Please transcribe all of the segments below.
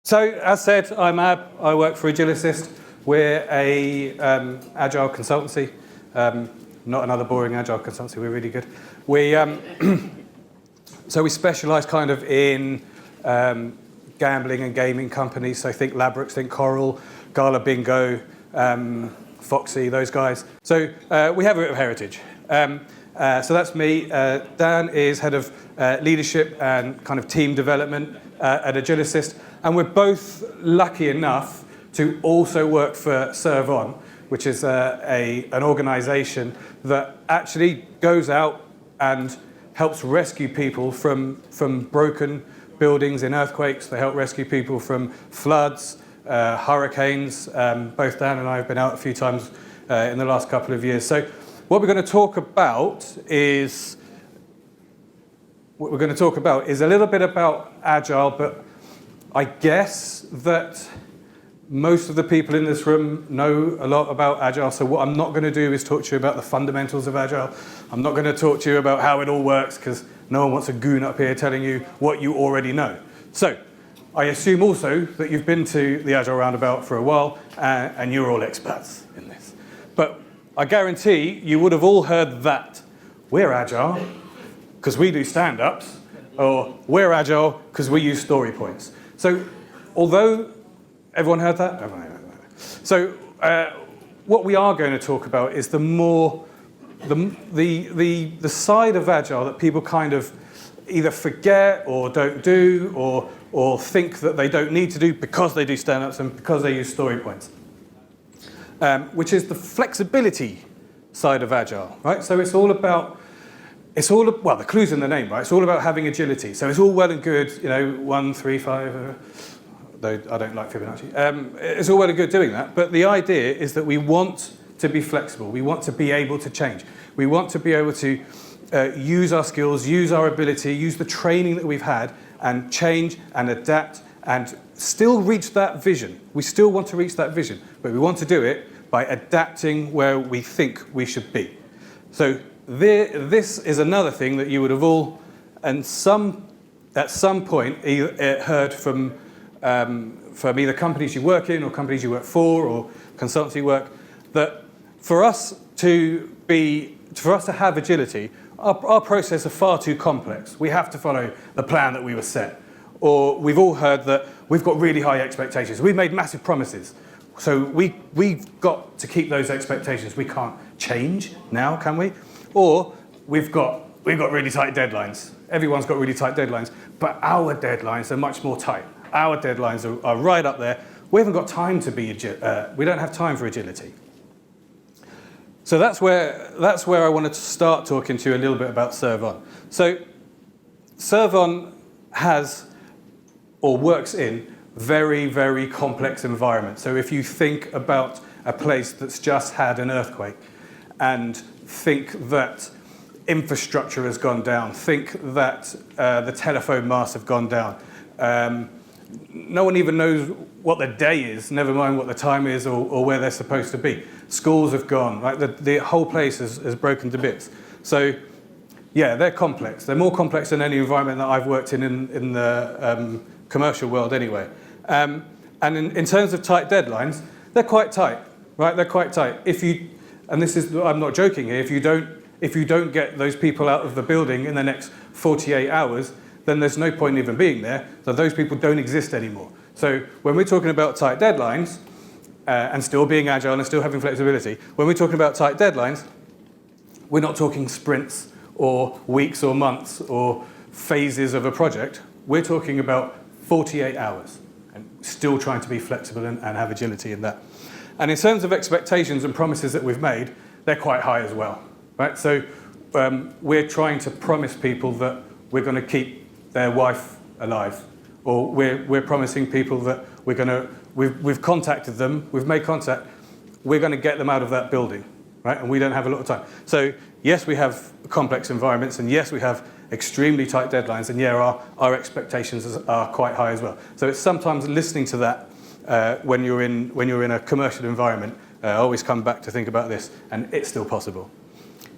So, as said, I'm Ab. I work for Agilicist. We're a agile consultancy. Not another boring agile consultancy. We're really good. So we specialise kind of in gambling and gaming companies. So think Ladbrokes, think Coral, Gala Bingo, Foxy, those guys. So we have a bit of heritage. So that's me. Dan is head of leadership and kind of team development at Agilicist. And we're both lucky enough to also work for Serve On, which is an organisation that actually goes out and helps rescue people from broken buildings in earthquakes. They help rescue people from floods, hurricanes. Both Dan and I have been out a few times in the last couple of years. So what we're going to talk about is a little bit about Agile, but I guess that most of the people in this room know a lot about Agile, so what I'm not going to do is talk to you about the fundamentals of Agile. I'm not going to talk to you about how it all works, because no one wants a goon up here telling you what you already know. So, I assume also that you've been to the Agile Roundabout for a while, and you're all experts in this. But I guarantee you would have all heard that. We're Agile because we do stand-ups, or we're Agile because we use story points. So, although everyone heard that? So, what we are going to talk about is the side of Agile that people kind of either forget or don't do, or think that they don't need to do because they do stand-ups and because they use story points, which is the flexibility side of Agile, right? So it's all about. Well, the clue's in the name, right? It's all about having agility. So it's all well and good, 1, 3, 5, though I don't like Fibonacci. It's all well and good doing that, but the idea is that we want to be flexible. We want to be able to change. We want to be able to use our skills, use our ability, use the training that we've had, and change and adapt and still reach that vision. We still want to reach that vision, but we want to do it by adapting where we think we should be. So this is another thing that you would have all, at some point, heard from either companies you work in or companies you work for or consultancy work, that for us to have agility, our process are far too complex. We have to follow the plan that we were set. Or we've all heard that we've got really high expectations. We've made massive promises. So we've got to keep those expectations. We can't change now, can we? Or we've got really tight deadlines. Everyone's got really tight deadlines, but our deadlines are much more tight. Our deadlines are right up there. We haven't got time to be we don't have time for agility. So that's where I wanted to start talking to you a little bit about Serve On. So Serve On has or works in very, very complex environments. So if you think about a place that's just had an earthquake and think that infrastructure has gone down, think that the telephone masts have gone down, no one even knows what the day is, never mind what the time is or where they're supposed to be. Schools have gone, right? The whole place has broken to bits. So, yeah, they're complex. They're more complex than any environment that I've worked in the commercial world anyway. And in terms of tight deadlines, they're quite tight, right? They're quite tight. And this is, I'm not joking here, if you don't get those people out of the building in the next 48 hours, then there's no point in even being there, so those people don't exist anymore. So when we're talking about tight deadlines, and still being agile and still having flexibility, when we're talking about tight deadlines, we're not talking sprints or weeks or months or phases of a project. We're talking about 48 hours and still trying to be flexible and have agility in that. And in terms of expectations and promises that we've made, they're quite high as well, right? So we're trying to promise people that we're going to keep their wife alive, or we're promising people that we've contacted them, we've made contact, we're going to get them out of that building, right? And we don't have a lot of time. So yes, we have complex environments, and yes, we have extremely tight deadlines, and yeah, our expectations are quite high as well. So it's sometimes listening to that when you're in a commercial environment. I always come back to think about this, and it's still possible.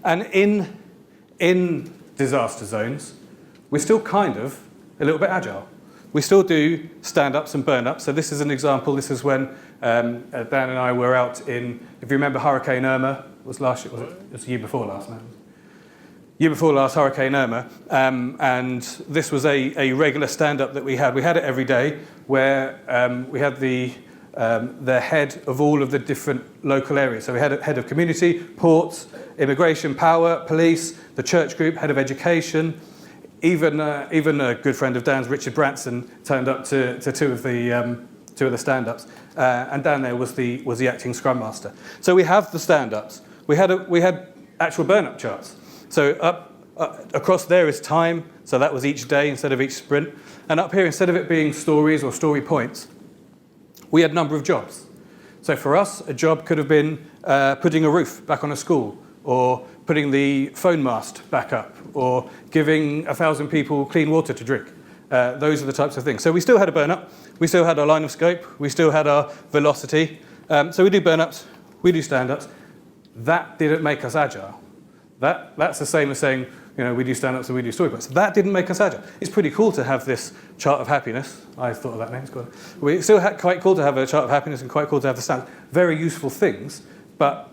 And in disaster zones, we're still kind of a little bit agile. We still do stand-ups and burn-ups. So this is an example. This is when Dan and I were out in, if you remember Hurricane Irma, was last year, it was the year before last now. Year before last, Hurricane Irma, and this was a regular stand-up that we had. We had it every day, where we had the head of all of the different local areas. So we had a head of community, ports, immigration, power, police, the church group, head of education. Even a good friend of Dan's, Richard Branson, turned up to two of the stand-ups, and Dan there was the acting scrum master. So we have the stand-ups. We had actual burn-up charts. So up across there is time. So that was each day instead of each sprint. And up here, instead of it being stories or story points, we had a number of jobs. So for us, a job could have been putting a roof back on a school, or putting the phone mast back up, or giving 1,000 people clean water to drink. Those are the types of things. So we still had a burn-up, we still had our line of scope, we still had our velocity. So we do burn-ups, we do stand-ups. That didn't make us agile. That's the same as saying, we do stand-ups and we do story points. That didn't make us agile. It's pretty cool to have this chart of happiness. I thought of that name, it's good. It's still quite cool to have a chart of happiness and quite cool to have the stand. Very useful things, but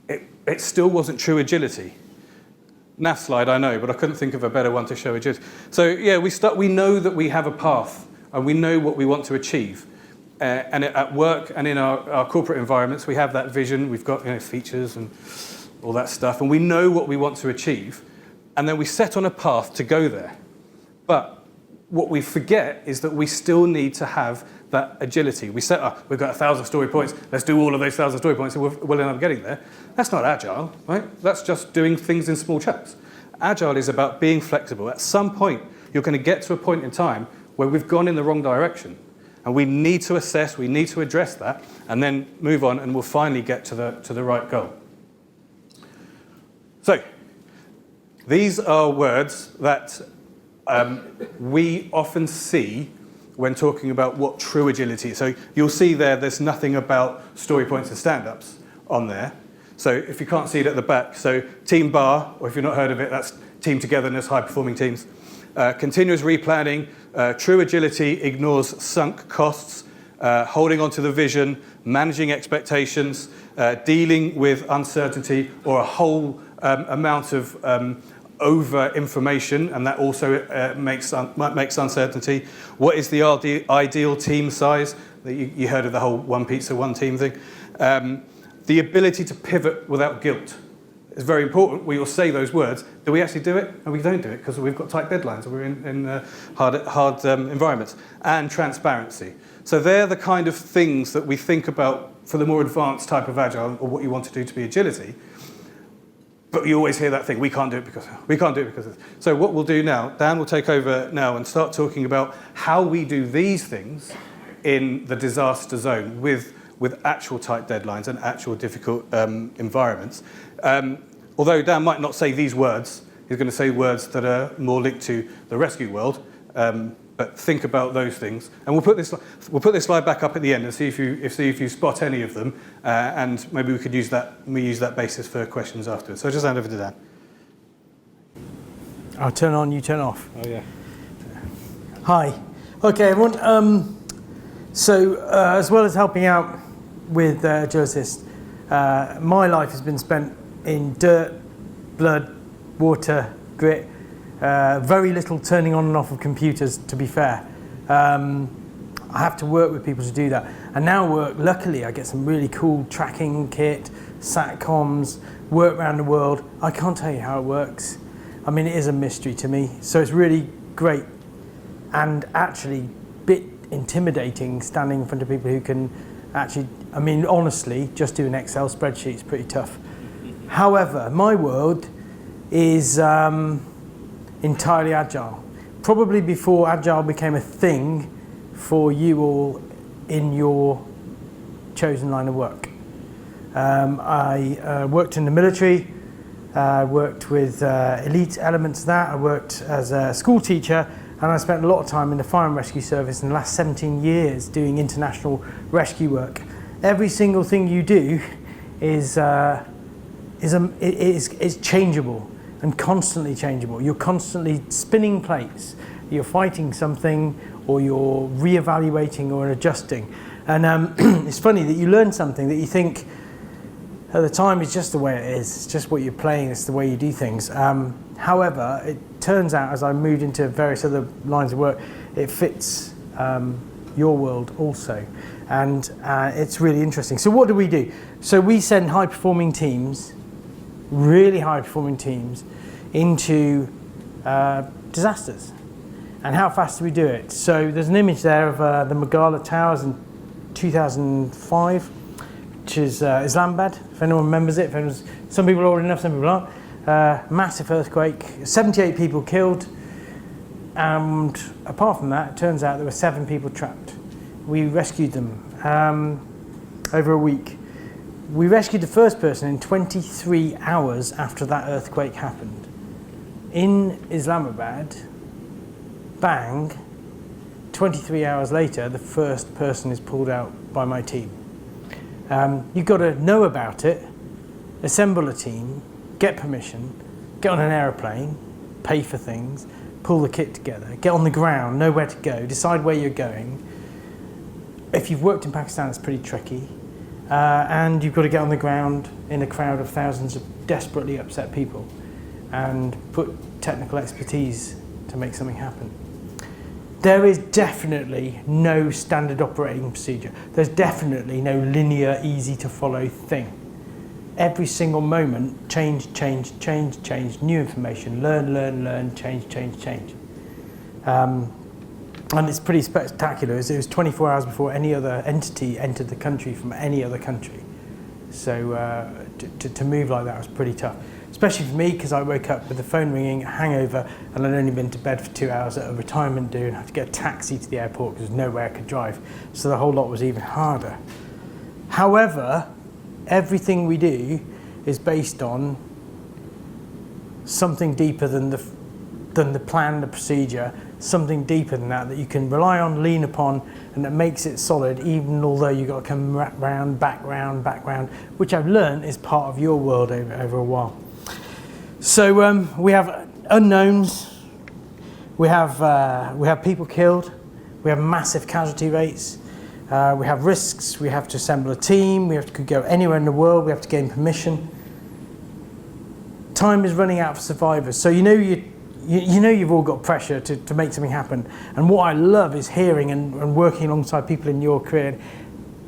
it still wasn't true agility. NAF slide, I know, but I couldn't think of a better one to show agility. So yeah, we know that we have a path and we know what we want to achieve. And at work and in our corporate environments, we have that vision. We've got features and all that stuff, and we know what we want to achieve. And then we set on a path to go there. But what we forget is that we still need to have that agility. We set up, we've got 1,000 story points, let's do all of those 1,000 story points and we'll end up getting there. That's not agile, right? That's just doing things in small chunks. Agile is about being flexible. At some point, you're going to get to a point in time where we've gone in the wrong direction. And we need to assess, we need to address that, and then move on, and we'll finally get to the right goal. So, these are words that we often see when talking about what true agility is. So you'll see there's nothing about story points and stand-ups on there. So if you can't see it at the back, so team bar, or if you've not heard of it, that's team togetherness, high-performing teams. Continuous replanning, true agility ignores sunk costs, holding on to the vision, managing expectations, dealing with uncertainty or a whole amount of over information, and that also makes uncertainty. What is the ideal team size? You heard of the whole one pizza, one team thing. The ability to pivot without guilt is very important. We will say those words. Do we actually do it? And we don't do it because we've got tight deadlines. We're in hard environments. And transparency. So they're the kind of things that we think about for the more advanced type of agile, or what you want to do to be agility. But you always hear that thing, we can't do it because of this. So what we'll do now, Dan will take over now and start talking about how we do these things in the disaster zone with actual tight deadlines and actual difficult environments. Although Dan might not say these words, he's going to say words that are more linked to the rescue world. But think about those things, and we'll put this slide back up at the end and see if you spot any of them, and maybe we could use that basis for questions afterwards. So I'll just hand over to Dan. I'll turn on, you turn off. Oh yeah. Hi. Okay, everyone. As well as helping out with Agilicist, my life has been spent in dirt, blood, water, grit. Very little turning on and off of computers, to be fair. I have to work with people to do that. And now luckily, I get some really cool tracking kit, satcoms, work around the world. I can't tell you how it works. I mean, it is a mystery to me. So it's really great and actually a bit intimidating standing in front of people who can actually, I mean, honestly, just do an Excel spreadsheet is pretty tough. However, my world is entirely agile. Probably before agile became a thing for you all in your chosen line of work. I worked in the military, worked with elite elements of that. I worked as a school teacher, and I spent a lot of time in the fire and rescue service in the last 17 years doing international rescue work. Every single thing you do is changeable and constantly changeable. You're constantly spinning plates. You're fighting something, or you're re-evaluating or adjusting. And it's funny that you learn something that you think at the time is just the way it is. It's just what you're playing, it's the way you do things. However, it turns out as I moved into various other lines of work, it fits your world also. And it's really interesting. So what do? So we send high-performing teams, really high-performing teams, into disasters. And how fast do we do it? So there's an image there of the Megala Towers in 2005, which is Islamabad, if anyone remembers it. Some people are old enough, some people aren't. Massive earthquake, 78 people killed. And apart from that, it turns out there were 7 people trapped. We rescued them over a week. We rescued the first person in 23 hours after that earthquake happened. In Islamabad, bang, 23 hours later, the first person is pulled out by my team. You've got to know about it, assemble a team, get permission, get on an aeroplane, pay for things, pull the kit together, get on the ground, know where to go, decide where you're going. If you've worked in Pakistan, it's pretty tricky. And you've got to get on the ground in a crowd of thousands of desperately upset people and put technical expertise to make something happen. There is definitely no standard operating procedure. There's definitely no linear, easy to follow thing. Every single moment, change, new information, learn, change. And it's pretty spectacular. It was 24 hours before any other entity entered the country from any other country. So to move like that was pretty tough. Especially for me, because I woke up with the phone ringing, a hangover, and I'd only been to bed for 2 hours at a retirement do and had to get a taxi to the airport because there's nowhere I could drive. So the whole lot was even harder. However, everything we do is based on something deeper than the plan, the procedure, something deeper than that you can rely on, lean upon, and that makes it solid, even although you've got to come round, back round, which I've learned is part of your world over a while. So we have unknowns, we have people killed, we have massive casualty rates, we have risks, we have to assemble a team, we have to go anywhere in the world, we have to gain permission. Time is running out for survivors. So you know you've all got pressure to make something happen. And what I love is hearing and working alongside people in your career.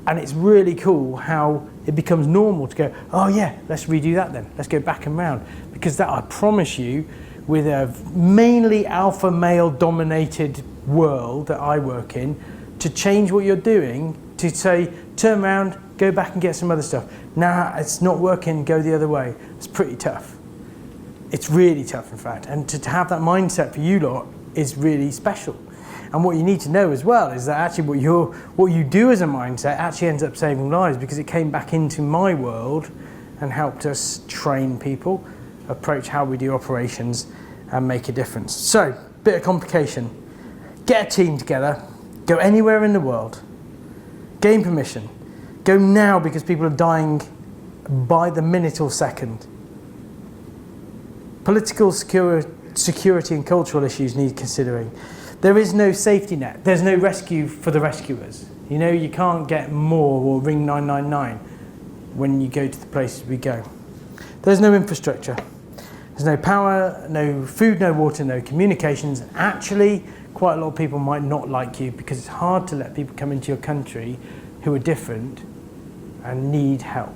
And it's really cool how it becomes normal to go, oh yeah, let's redo that then. Let's go back and round. Because that, I promise you, with a mainly alpha male dominated world that I work in, to change what you're doing, to say, turn around, go back and get some other stuff. Nah, it's not working, go the other way. It's pretty tough. It's really tough, in fact. And to have that mindset for you lot is really special. And what you need to know as well is that actually what you do as a mindset actually ends up saving lives, because it came back into my world and helped us train people, approach how we do operations and make a difference. So, bit of complication. Get a team together, go anywhere in the world, gain permission, go now because people are dying by the minute or second. Political security and cultural issues need considering. There is no safety net. There's no rescue for the rescuers. You know, you can't get more or ring 999 when you go to the places we go. There's no infrastructure. There's no power, no food, no water, no communications. Actually, quite a lot of people might not like you because it's hard to let people come into your country who are different and need help.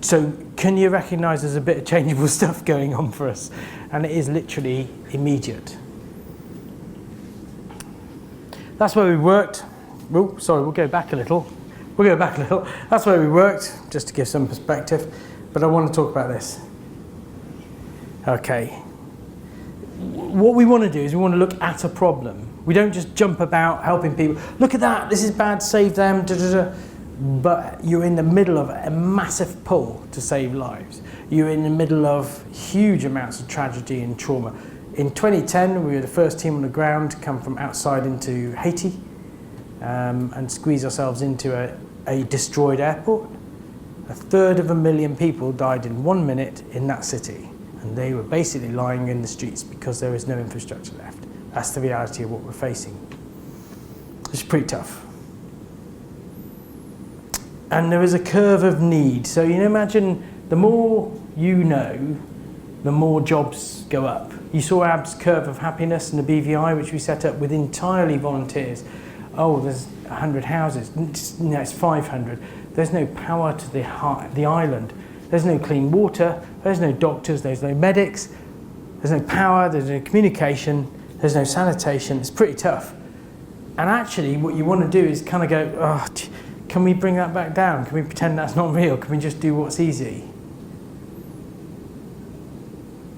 So can you recognise there's a bit of changeable stuff going on for us? And it is literally immediate. That's where we worked. Oh, sorry, we'll go back a little. That's where we worked, just to give some perspective. But I want to talk about this. Okay. What we want to do is we want to look at a problem. We don't just jump about helping people. Look at that, this is bad, save them, But you're in the middle of a massive pull to save lives. You're in the middle of huge amounts of tragedy and trauma. In 2010, we were the first team on the ground to come from outside into Haiti and squeeze ourselves into a destroyed airport. 1/3 people died in 1 minute in that city. And they were basically lying in the streets because there is no infrastructure left. That's the reality of what we're facing. It's pretty tough. And there is a curve of need. So imagine the more you know, the more jobs go up. You saw Abbas' curve of happiness in the BVI, which we set up with entirely volunteers. Oh, there's 100 houses. No, it's 500. There's no power to the island. There's no clean water. There's no doctors. There's no medics. There's no power. There's no communication. There's no sanitation. It's pretty tough. And actually, what you want to do is kind of go, oh, can we bring that back down? Can we pretend that's not real? Can we just do what's easy?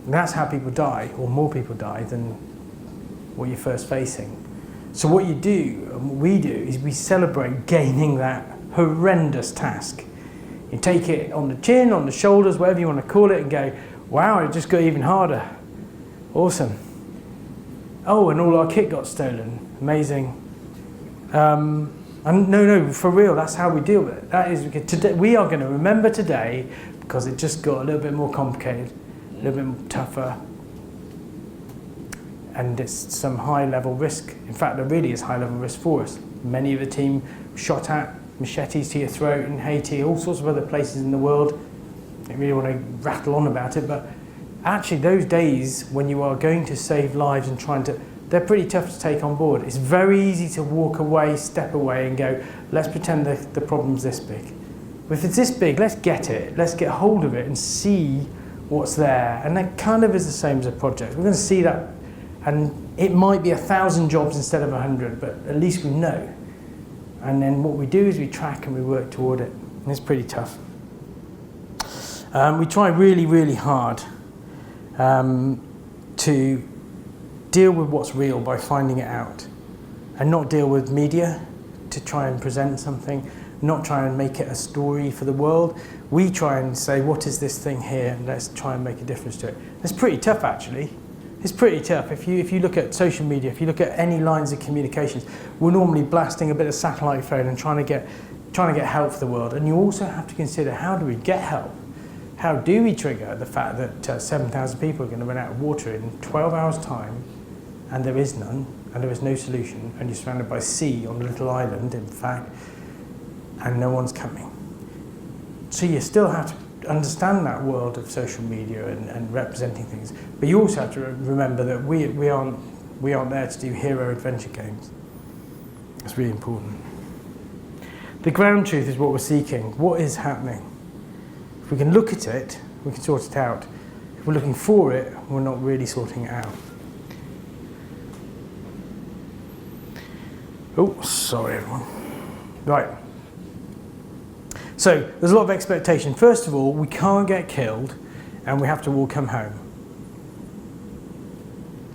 And that's how people die, or more people die than what you're first facing. So what you do, and what we do, is we celebrate gaining that horrendous task. You take it on the chin, on the shoulders, whatever you want to call it, and go, wow, it just got even harder. Awesome. Oh, and all our kit got stolen. Amazing. And no, for real, that's how we deal with it. That is, today, we are going to remember today because it just got a little bit more complicated, a little bit tougher, and it's some high-level risk. In fact, there really is high-level risk for us. Many of the team shot at, machetes to your throat in Haiti, all sorts of other places in the world. I don't really want to rattle on about it, but actually those days when you are going to save lives and they're pretty tough to take on board. It's very easy to walk away, step away and go, let's pretend the problem's this big. But if it's this big, let's get it. Let's get hold of it and see what's there. And that kind of is the same as a project. We're going to see that, and it might be 1,000 jobs instead of 100, but at least we know. And then what we do is we track and we work toward it. And it's pretty tough. We try really, really hard to deal with what's real by finding it out, and not deal with media to try and present something, not try and make it a story for the world. We try and say, what is this thing here, and let's try and make a difference to it. It's pretty tough, actually. It's pretty tough. If you look at social media, if you look at any lines of communications, we're normally blasting a bit of satellite phone and trying to get help for the world. And you also have to consider, how do we get help? How do we trigger the fact that 7,000 people are going to run out of water in 12 hours' time, and there is none, and there is no solution, and you're surrounded by sea on a little island, in fact, and no one's coming. So you still have to understand that world of social media and representing things, but you also have to remember that we aren't there to do hero adventure games. It's really important. The ground truth is what we're seeking. What is happening? If we can look at it, we can sort it out. If we're looking for it, we're not really sorting it out. Oh, sorry everyone. Right. So, there's a lot of expectation. First of all, we can't get killed and we have to all come home.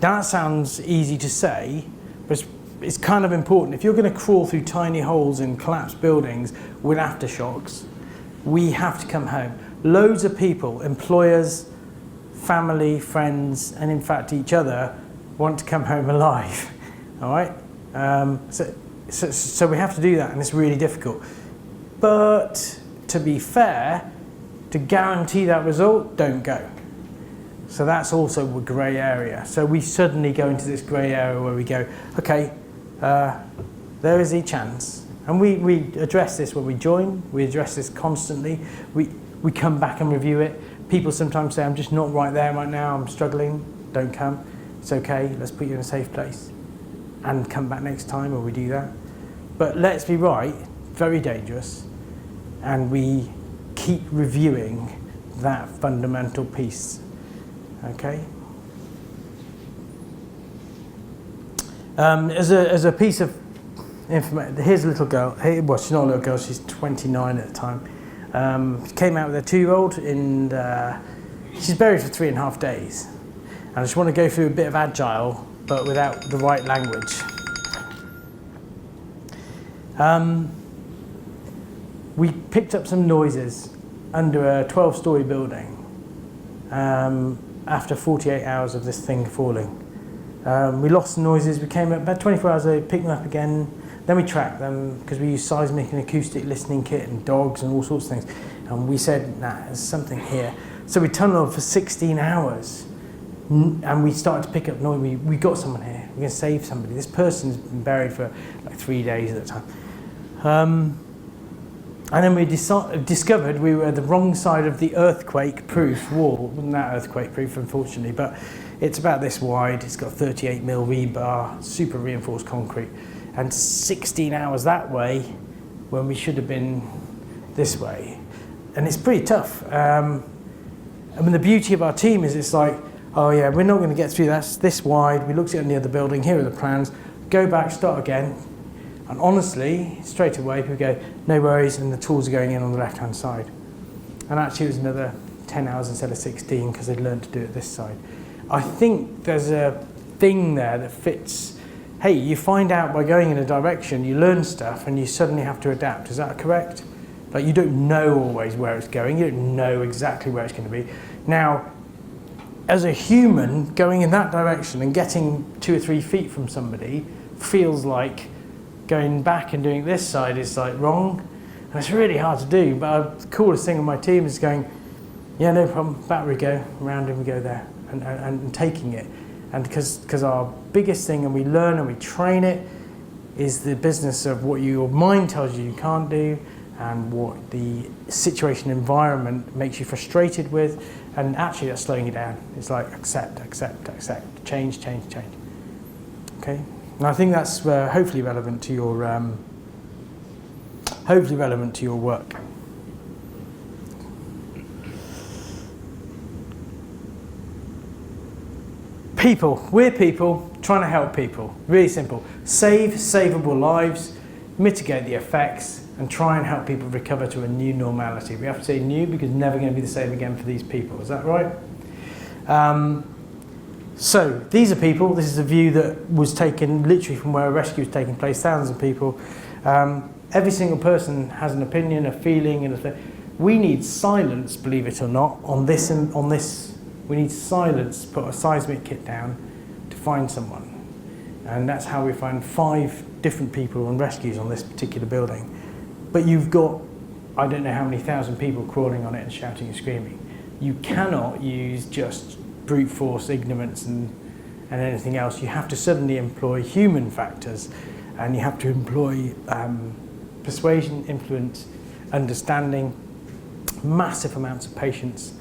That sounds easy to say, but it's kind of important. If you're going to crawl through tiny holes in collapsed buildings with aftershocks, we have to come home. Loads of people, employers, family, friends, and in fact each other, want to come home alive. All right? So we have to do that, and it's really difficult. But to be fair, to guarantee that result, don't go. So that's also a grey area. So we suddenly go into this grey area where we go, okay, there is a chance. And we address this when we join. We address this constantly. We come back and review it. People sometimes say, I'm just not right there right now, I'm struggling. Don't come. It's okay, let's put you in a safe place. And come back next time, or we do that. But let's be right, very dangerous, and we keep reviewing that fundamental piece. Okay? As a piece of information, here's a little girl. Well, she's not a little girl, she's 29 at the time. She came out with her 2-year-old, and she's buried for 3.5 days. And I just want to go through a bit of Agile, but without the right language. We picked up some noises under a 12-story building after 48 hours of this thing falling. We lost the noises, we came up about 24 hours later, picked them up again, then we tracked them because we used seismic and acoustic listening kit and dogs and all sorts of things. And we said, nah, there's something here. So we tunneled for 16 hours and we started to pick up noise. We got someone here. We're going to save somebody. This person's been buried for like 3 days at the time. And then we discovered we were the wrong side of the earthquake-proof wall. Wasn't that earthquake-proof, unfortunately, but it's about this wide. It's got 38mm rebar, super reinforced concrete, and 16 hours that way when we should have been this way. And it's pretty tough. I mean, the beauty of our team is it's like, oh yeah, we're not going to get through that. It's this wide. We looked at it in the other building. Here are the plans. Go back, start again. And honestly, straight away, people go, no worries, and the tools are going in on the left-hand side. And actually, it was another 10 hours instead of 16 because they'd learned to do it this side. I think there's a thing there that fits. Hey, you find out by going in a direction, you learn stuff, and you suddenly have to adapt. Is that correct? Like, you don't know always where it's going. You don't know exactly where it's going to be. Now, as a human, going in that direction and getting 2 or 3 feet from somebody feels like going back and doing this side is like wrong, and it's really hard to do. But the coolest thing on my team is going, yeah, no problem, back we go, round and we go there, and taking it. And because our biggest thing, and we learn and we train it, is the business of what your mind tells you can't do, and what the situation environment makes you frustrated with, and actually that's slowing you down. It's like accept, change. Okay. And I think that's hopefully relevant to your work. People, we're people trying to help people. Really simple. Save savable lives, mitigate the effects, and try and help people recover to a new normality. We have to say new because it's never going to be the same again for these people. Is that right? So these are people. This is a view that was taken literally from where a rescue was taking place, thousands of people. Every single person has an opinion, a feeling, and a thing. We need silence, believe it or not, on this and on this. We need silence, put a seismic kit down to find someone. And that's how we find 5 different people on rescues on this particular building. But you've got, I don't know how many thousand people crawling on it and shouting and screaming. You cannot use just brute force, ignorance, and anything else. You have to suddenly employ human factors, and you have to employ persuasion, influence, understanding, massive amounts of patience,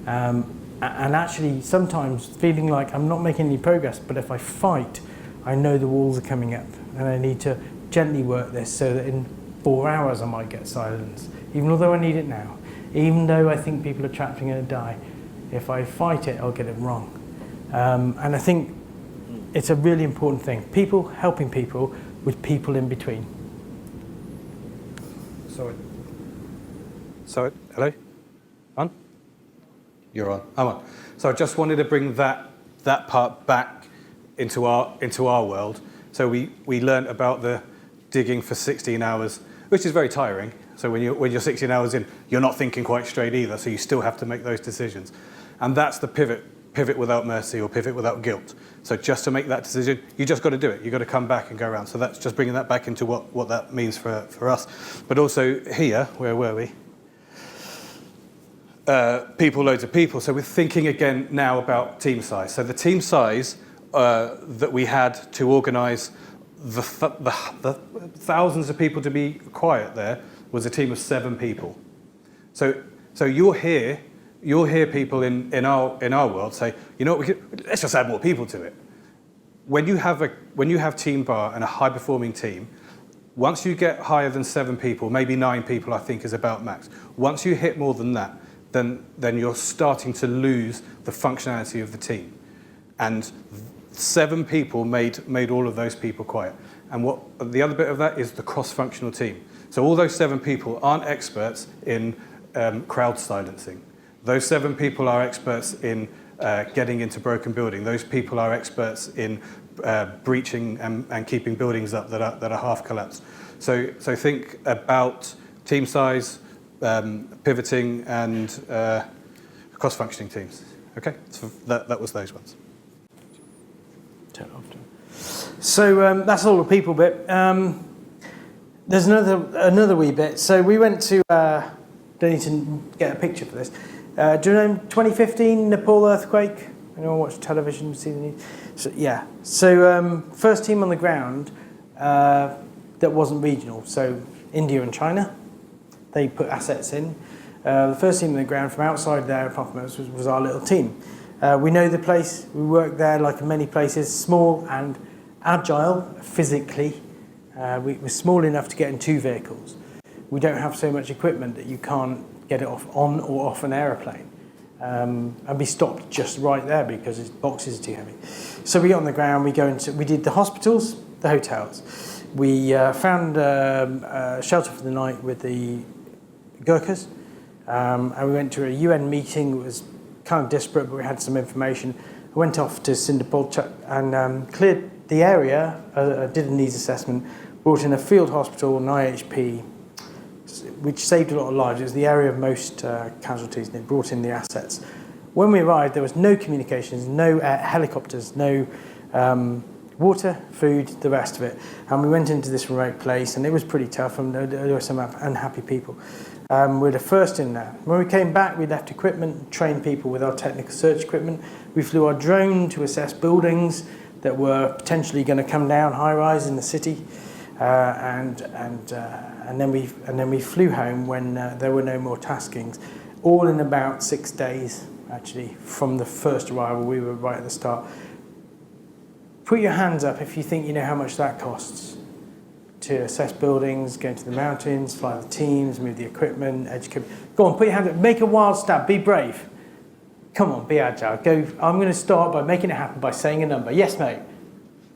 and actually sometimes feeling like I'm not making any progress, but if I fight, I know the walls are coming up, and I need to gently work this so that in 4 hours I might get silence, even though I need it now, even though I think people are trapped and going to die. If I fight it, I'll get it wrong. And I think it's a really important thing. People helping people with people in between. Sorry, hello? On? You're on. I'm on. So I just wanted to bring that part back into our world. So we learnt about the digging for 16 hours, which is very tiring. So when you're 16 hours in, you're not thinking quite straight either, so you still have to make those decisions. And that's the pivot without mercy or pivot without guilt. So just to make that decision, you just got to do it. You've got to come back and go around. So that's just bringing that back into what that means for us. But also here, where were we? People, loads of people. So we're thinking again now about team size. So the team size that we had to organise the thousands of people to be quiet there was a team of 7 people. So you'll hear people in our world say, you know what, let's just add more people to it. When you have team bar and a high performing team, once you get higher than 7 people, maybe 9 people I think is about max. Once you hit more than that, then you're starting to lose the functionality of the team. And 7 people made all of those people quiet. And what the other bit of that is the cross-functional team. So all those 7 people aren't experts in crowd silencing. Those 7 people are experts in getting into broken building. Those people are experts in breaching and keeping buildings up that are half collapsed. So think about team size, pivoting, and cross-functioning teams. Okay, so that was those ones. So that's all the people bit. There's another wee bit. So we went to. Don't need to get a picture for this. Do you know 2015 Nepal earthquake? Anyone watch television, see the news? So, yeah. So first team on the ground that wasn't regional. So India and China, they put assets in. The first team on the ground from outside their apartments was our little team. We know the place. We work there like in many places, small and agile physically. We're small enough to get in 2 vehicles. We don't have so much equipment that you can't get it on or off an aeroplane. And be stopped just right there because its boxes are too heavy. So we get on the ground, we did the hospitals, the hotels. We found a shelter for the night with the Gurkhas, and we went to a UN meeting. It was kind of disparate, but we had some information. I went off to Sindapore and cleared the area, did a needs assessment, brought in a field hospital, an IHP, which saved a lot of lives. It was the area of most casualties, and it brought in the assets. When we arrived, there was no communications, no helicopters, no water, food, the rest of it. And we went into this remote place, and it was pretty tough, and there were some unhappy people. We were the first in there. When we came back, we left equipment, trained people with our technical search equipment. We flew our drone to assess buildings that were potentially going to come down high-rise in the city. And then we flew home when there were no more taskings, all in about 6 days, actually, from the first arrival. We were right at the start. Put your hands up if you think you know how much that costs to assess buildings, go into the mountains, fly the teams, move the equipment, educate. Go on, put your hands up, make a wild stab, be brave. Come on, be agile. Go. I'm going to start by making it happen by saying a number. Yes, mate?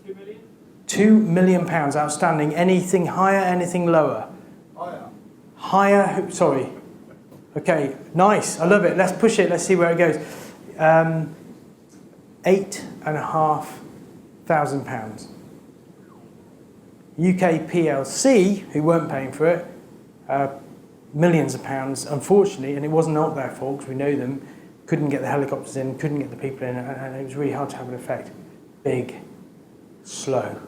2 million? £2 million outstanding. Anything higher, anything lower? Higher, sorry. Okay, nice, I love it. Let's push it, let's see where it goes. £8,500. UK PLC, who weren't paying for it, millions of pounds, unfortunately, and it wasn't not their fault because we know them, couldn't get the helicopters in, couldn't get the people in, and it was really hard to have an effect. Big, slow,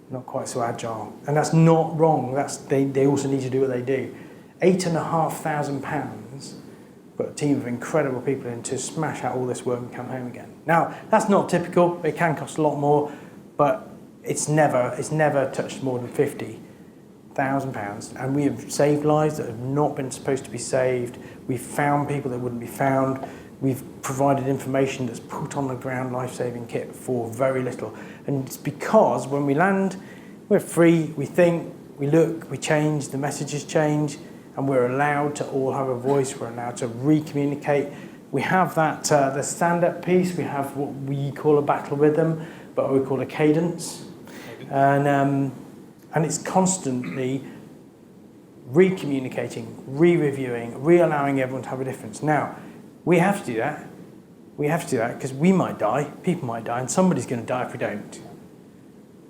not quite so agile. And that's not wrong, they also need to do what they do. £8,500, but a team of incredible people in to smash out all this work and come home again. Now, that's not typical, it can cost a lot more, but it's never touched more than £50,000, and we have saved lives that have not been supposed to be saved. We've found people that wouldn't be found. We've provided information that's put on the ground life-saving kit for very little. And it's because when we land, we're free, we think, we look, we change, the messages change, and we're allowed to all have a voice, we're allowed to re-communicate. We have that, the stand-up piece, we have what we call a battle rhythm, but we call a cadence. And it's constantly re-communicating, re-reviewing, re-allowing everyone to have a difference. Now, we have to do that. We have to do that because we might die, people might die, and somebody's going to die if we don't.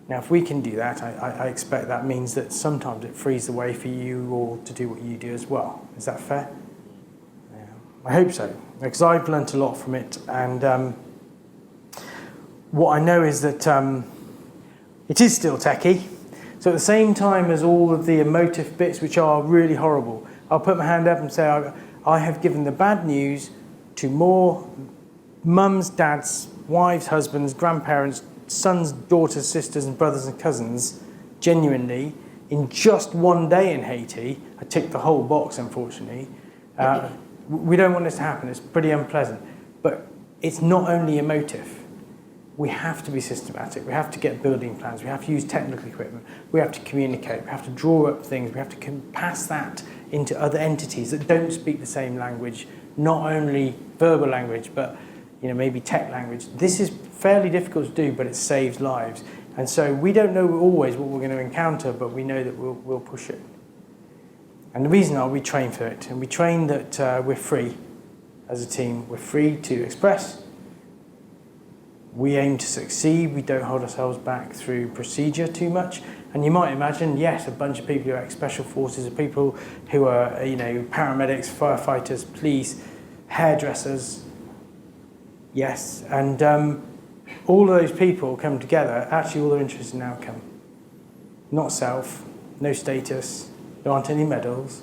Now, if we can do that, I expect that means that sometimes it frees the way for you all to do what you do as well. Is that fair? Yeah. I hope so, because I've learnt a lot from it, and what I know is that it is still techie. So at the same time as all of the emotive bits, which are really horrible, I'll put my hand up and say I have given the bad news to more mums, dads, wives, husbands, grandparents, sons, daughters, sisters, and brothers and cousins, genuinely, in just one day in Haiti. I ticked the whole box, unfortunately. We don't want this to happen. It's pretty unpleasant. But it's not only emotive. We have to be systematic. We have to get building plans. We have to use technical equipment. We have to communicate. We have to draw up things. We have to pass that into other entities that don't speak the same language, not only verbal language, but maybe tech language. This is fairly difficult to do, but it saves lives. And so we don't know always what we're going to encounter, but we know that we'll push it. And the reason we train for it, and we train that we're free as a team. We're free to express. We aim to succeed. We don't hold ourselves back through procedure too much. And you might imagine, yes, a bunch of people who are ex-special forces, of people who are, paramedics, firefighters, police, hairdressers. Yes, and all of those people come together. Actually, all they're interested in outcome. Not self, no status, there aren't any medals.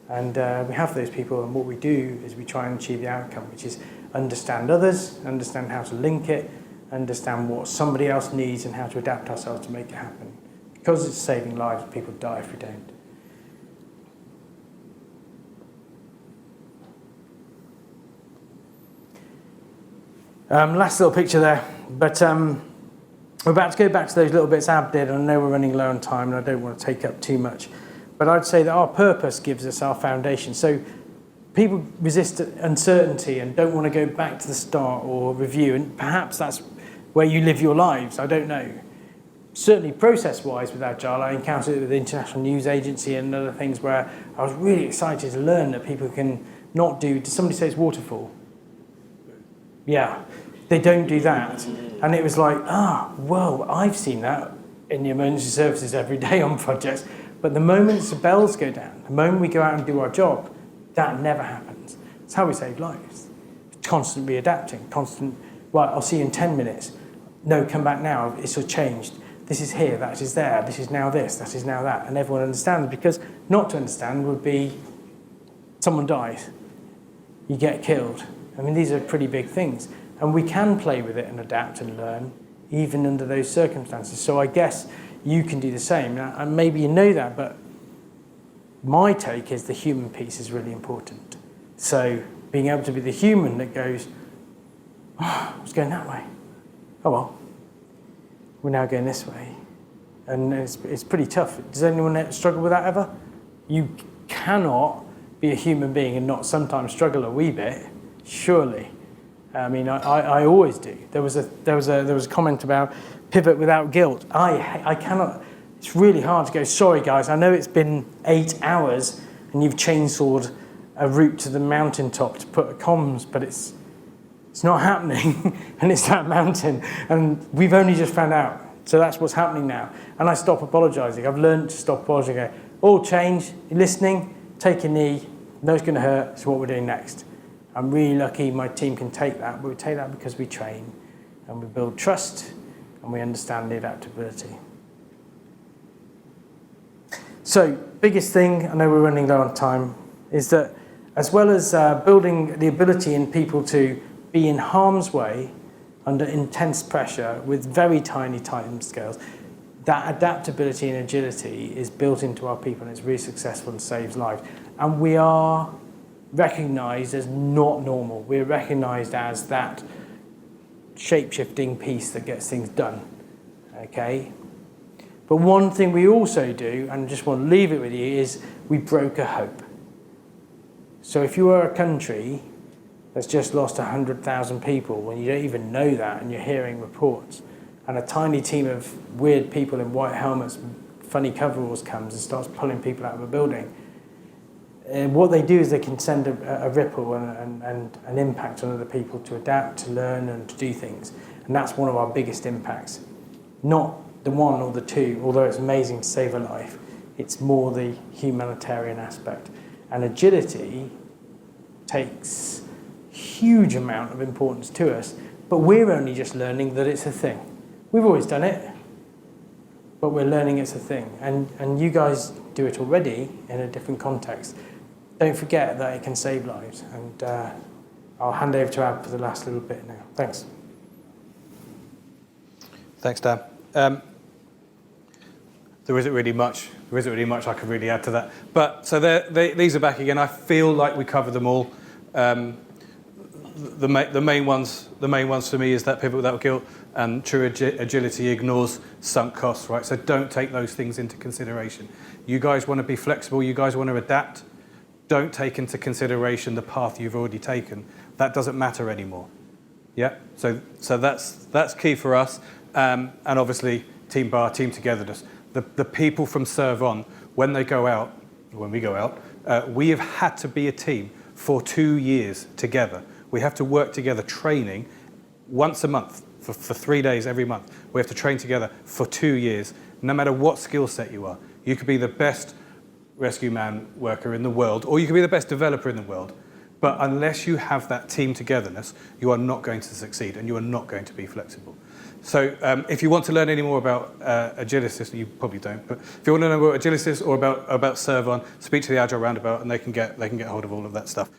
And we have those people, and what we do is we try and achieve the outcome, which is understand others, understand how to link it, understand what somebody else needs and how to adapt ourselves to make it happen. Because it's saving lives, people die if we don't. Last little picture there, but we're about to go back to those little bits Ab did, and I know we're running low on time and I don't want to take up too much, but I'd say that our purpose gives us our foundation. So people resist uncertainty and don't want to go back to the start or review, and perhaps that's where you live your lives, I don't know. Certainly process-wise with Agile, I encountered it with the International News Agency and other things where I was really excited to learn that people can not do, did somebody say it's waterfall? Yeah, they don't do that. And it was like, whoa, I've seen that in the emergency services every day on projects. But the moment the bells go down, the moment we go out and do our job, that never happens. It's how we save lives. Constantly adapting, right, I'll see you in 10 minutes. No, come back now, it's all changed. This is here, that is there, this is now this, that is now that. And everyone understands, because not to understand would be someone dies, you get killed. I mean, these are pretty big things. And we can play with it and adapt and learn, even under those circumstances. So I guess you can do the same. And maybe you know that, but my take is the human piece is really important. So being able to be the human that goes, I was going that way. Oh well, we're now going this way. And it's pretty tough. Does anyone struggle with that ever? You cannot be a human being and not sometimes struggle a wee bit, surely. I mean, I always do. There was a comment about pivot without guilt. I cannot. It's really hard to go, sorry guys, I know it's been 8 hours and you've chainsawed a route to the mountaintop to put a comms, but it's not happening, and it's that mountain, and we've only just found out. So that's what's happening now. And I stop apologising. I've learned to stop apologising. All change, you're listening, take a knee, no, it's going to hurt, it's what we're doing next. I'm really lucky my team can take that, but we take that because we train, and we build trust, and we understand the adaptability. So, biggest thing, I know we're running low on time, is that as well as building the ability in people to be in harm's way under intense pressure with very tiny time scales, that adaptability and agility is built into our people, and it's really successful and saves lives. And we are recognised as not normal. We're recognised as that shape-shifting piece that gets things done, okay? But one thing we also do, and I just want to leave it with you, is we broker hope. So if you are a country that's just lost 100,000 people, when you don't even know that and you're hearing reports, and a tiny team of weird people in white helmets and funny coveralls comes and starts pulling people out of a building, what they do is they can send a ripple and an impact on other people to adapt, to learn, and to do things. And that's one of our biggest impacts. Not the one or the two, although it's amazing to save a life. It's more the humanitarian aspect. And agility takes huge amount of importance to us, but we're only just learning that it's a thing. We've always done it, but we're learning it's a thing. And you guys do it already in a different context. Don't forget that it can save lives. And I'll hand over to Ab for the last little bit now. Thanks. Thanks, Dan. There isn't really much I could really add to that. But so these are back again. I feel like we covered them all. The main ones for me is that pivot without guilt, and true agility ignores sunk costs, right? So don't take those things into consideration. You guys want to be flexible. You guys want to adapt. Don't take into consideration the path you've already taken. That doesn't matter anymore. Yeah. So that's key for us. And obviously, team togetherness. The people from Serve On, when we go out, we have had to be a team for 2 years together. We have to work together training once a month for 3 days every month. We have to train together for 2 years, no matter what skill set you are. You could be the best rescue man worker in the world, or you could be the best developer in the world. But unless you have that team togetherness, you are not going to succeed, and you are not going to be flexible. So if you want to learn any more about Agilicist, you probably don't, but if you want to know about Agilicist or about Serve On, speak to the Agile Roundabout, and they can get hold of all of that stuff.